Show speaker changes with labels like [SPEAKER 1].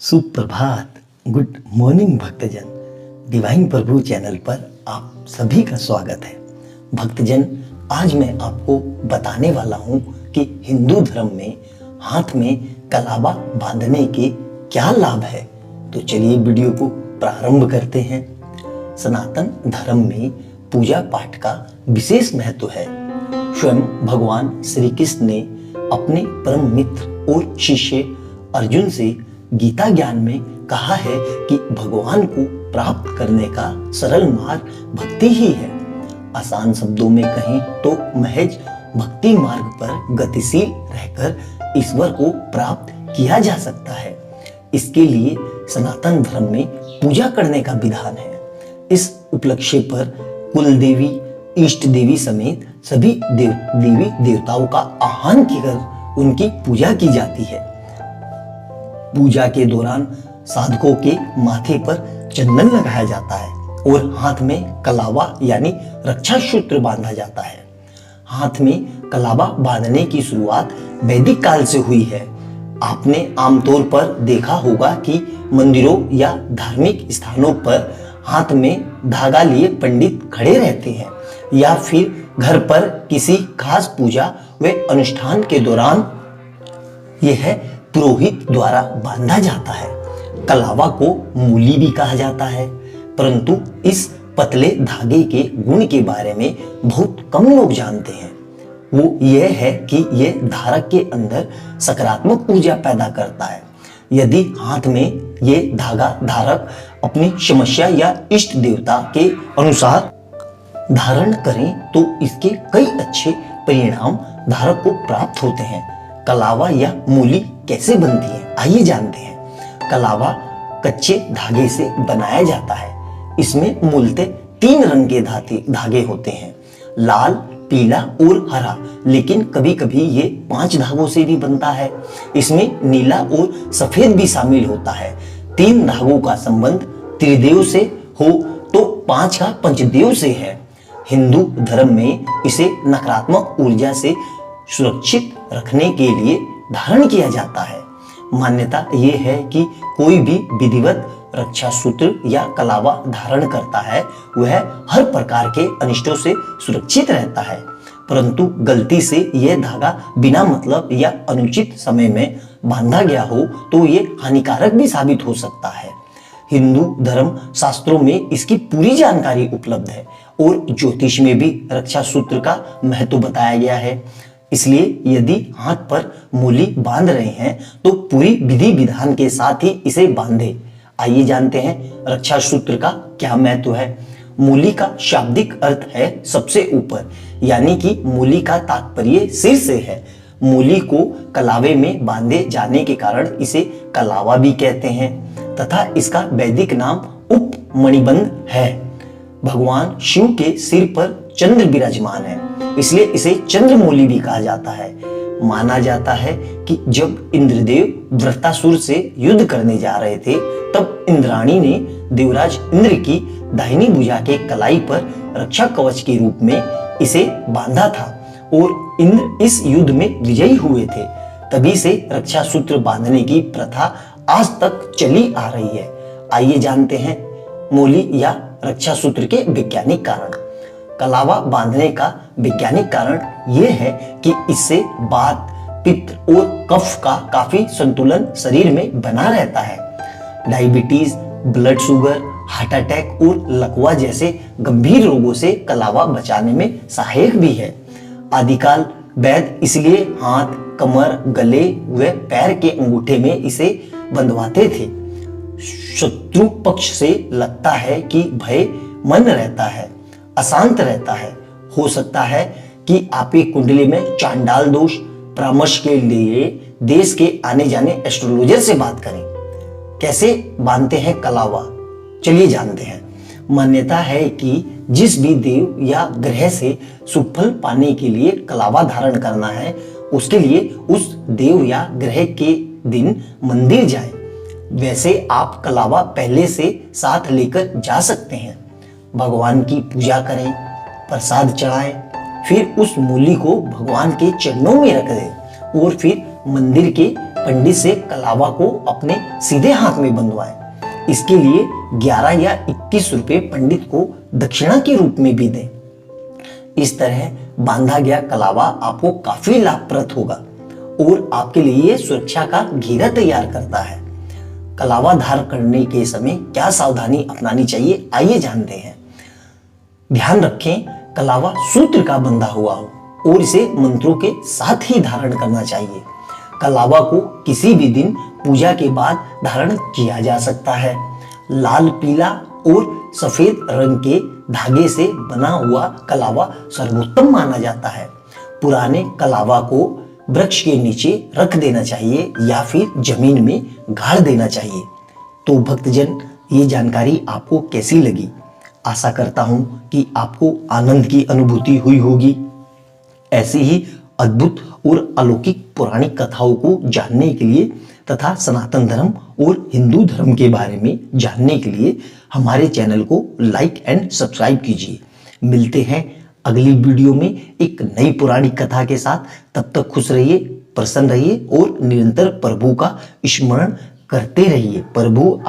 [SPEAKER 1] सुप्रभात, good morning भक्तजन। Divine प्रभु channel पर आप सभी का स्वागत है। भक्तजन, आज मैं आपको बताने वाला हूँ कि हिंदू धर्म में हाथ में कलावा बांधने के क्या लाभ है। तो चलिए वीडियो को प्रारंभ करते हैं। सनातन धर्म में पूजा पाठ का विशेष महत्व है। स्वयं भगवान श्री कृष्ण ने अपने परम मित्र और शिष्य अर्जुन से गीता ज्ञान में कहा है कि भगवान को प्राप्त करने का सरल मार्ग भक्ति ही है। आसान शब्दों में कहें तो महज भक्ति मार्ग पर गतिशील रहकर ईश्वर को प्राप्त किया जा सकता है। इसके लिए सनातन धर्म में पूजा करने का विधान है। इस उपलक्ष्य पर कुल देवी, इष्ट देवी समेत सभी देवी देवताओं का आह्वान कर उनकी पूजा की जाती है। पूजा के दौरान साधकों के माथे पर चंदन लगाया जाता है और हाथ में कलावा यानी रक्षा सूत्र बांधा जाता है। हाथ में कलावा बांधने की शुरुआत वैदिक काल से हुई है। आपने आमतौर पर देखा होगा कि मंदिरों या धार्मिक स्थानों पर हाथ में धागा लिए पंडित खड़े रहते हैं या फिर घर पर किसी खास पूजा व अनुष्ठान के दौरान यह पुरोहित द्वारा बांधा जाता है। कलावा को मूली भी कहा जाता है, परंतु इस पतले धागे के गुण के बारे में बहुत कम लोग जानते हैं। वो यह है कि यह धारक के अंदर सकारात्मक ऊर्जा पैदा करता है। यदि हाथ में ये धागा धारक अपनी समस्या या इष्ट देवता के अनुसार धारण करें तो इसके कई अच्छे परिणाम धारक को प्राप्त होते हैं। कलावा या मूली कैसे बनती है, आइए जानते हैं। कलावा कच्चे धागे से बनाया जाता है। इसमें मूलतः 3 रंग के धागे होते हैं, लाल, पीला और हरा, लेकिन कभी कभी ये 5 धागों से भी बनता है। इसमें नीला और सफेद भी शामिल होता है। 3 धागों का संबंध त्रिदेव से हो तो 5 का पंचदेव से है। हिंदू धर्म में इसे नकारात्मक ऊर्जा से सुरक्षित रखने के लिए धारण किया जाता है। मान्यता यह है कि कोई भी विधिवत रक्षा सूत्र या कलावा धारण करता है वह हर प्रकार के अनिष्टों से सुरक्षित रहता है, परंतु गलती से यह धागा बिना मतलब या अनुचित समय में बांधा गया हो तो यह हानिकारक भी साबित हो सकता है। हिंदू धर्म शास्त्रों में इसकी पूरी जानकारी उपलब्ध है और ज्योतिष में भी रक्षा सूत्र का महत्व बताया गया है। इसलिए यदि हाथ पर मूली बांध रहे हैं तो पूरी विधि विधान के साथ ही इसे बांधे। आइए जानते हैं रक्षा सूत्र का क्या महत्व है। मूली का शाब्दिक अर्थ है सबसे ऊपर, यानी कि मूली का तात्पर्य सिर से है। मूली को कलावे में बांधे जाने के कारण इसे कलावा भी कहते हैं तथा इसका वैदिक नाम उपमणिबंध है। भगवान शिव के सिर पर चंद्र विराजमान है, इसलिए इसे चंद्रमौली भी कहा जाता है। माना जाता है कि जब इंद्रदेव वृत्रासुर से युद्ध करने जा रहे थे तब इंद्राणी ने देवराज इंद्र की दाहिनी भुजा के कलाई पर रक्षा कवच के रूप में इसे बांधा था और इंद्र इस युद्ध में विजयी हुए थे। तभी से रक्षा सूत्र बांधने की प्रथा आज तक चली आ रही है। आइए जानते हैं मूली या रक्षा सूत्र के वैज्ञानिक कारण। कलावा बांधने का वैज्ञानिक कारण यह है कि इससे वात, पित्त और कफ का काफी संतुलन शरीर में बना रहता है। Diabetes, blood sugar, heart attack और लकवा जैसे गंभीर रोगों से कलावा बचाने में सहायक भी है। आदिकाल वैद्य इसलिए हाथ, कमर, गले व पैर के अंगूठे में इसे बंधवाते थे। शत्रु पक्ष से लगता है कि भय मन रहता है, अशांत रहता है। हो सकता है कि आपकी कुंडली में चांडाल दोष। परामर्श के लिए देश के आने जाने एस्ट्रोलॉजर से बात करें। कैसे बांधते हैं कलावा, चलिए जानते हैं। मान्यता है कि जिस भी देव या ग्रह से शुभ फल पाने के लिए कलावा धारण करना है उसके लिए उस देव या ग्रह के दिन मंदिर जाए। वैसे आप कलावा पहले से साथ लेकर जा सकते हैं। भगवान की पूजा करें, प्रसाद चढ़ाएं, फिर उस मूली को भगवान के चरणों में रख दें और फिर मंदिर के पंडित से कलावा को अपने सीधे हाथ में बंधवाएं। इसके लिए 11 या 21 रुपए पंडित को दक्षिणा के रूप में भी दें। इस तरह बांधा गया कलावा आपको काफी लाभप्रद होगा और आपके लिए सुरक्षा का घेरा तैयार करता है। कलावा धारण करने के समय क्या सावधानी अपनानी चाहिए, आइए जानते हैं। ध्यान रखें, कलावा सूत्र का बंधा हुआ हो और इसे मंत्रों के साथ ही धारण करना चाहिए। कलावा को किसी भी दिन पूजा के बाद धारण किया जा सकता है। लाल, पीला और सफेद रंग के धागे से बना हुआ कलावा सर्वोत्तम माना जाता है। पुराने कलावा को वृक्ष के नीचे रख देना चाहिए या फिर जमीन में गाड़ देना चाहिए। तो भक्तजन, ये जानकारी आपको कैसी लगी? आशा करता हूं कि आपको आनंद की अनुभूति हुई होगी। ऐसी ही अद्भुत और अलौकिक पौराणिक कथाओं को जानने के लिए तथा सनातन धर्म और हिंदू धर्म के बारे में जानने के लिए हमारे चैनल को लाइक एंड सब्सक्राइब कीजिए। मिलते हैं अगली वीडियो में एक नई पौराणिक कथा के साथ। तब तक खुश रहिए, प्रसन्न रहिए और निरंतर प्रभु का स्मरण करते रहिए। प्रभु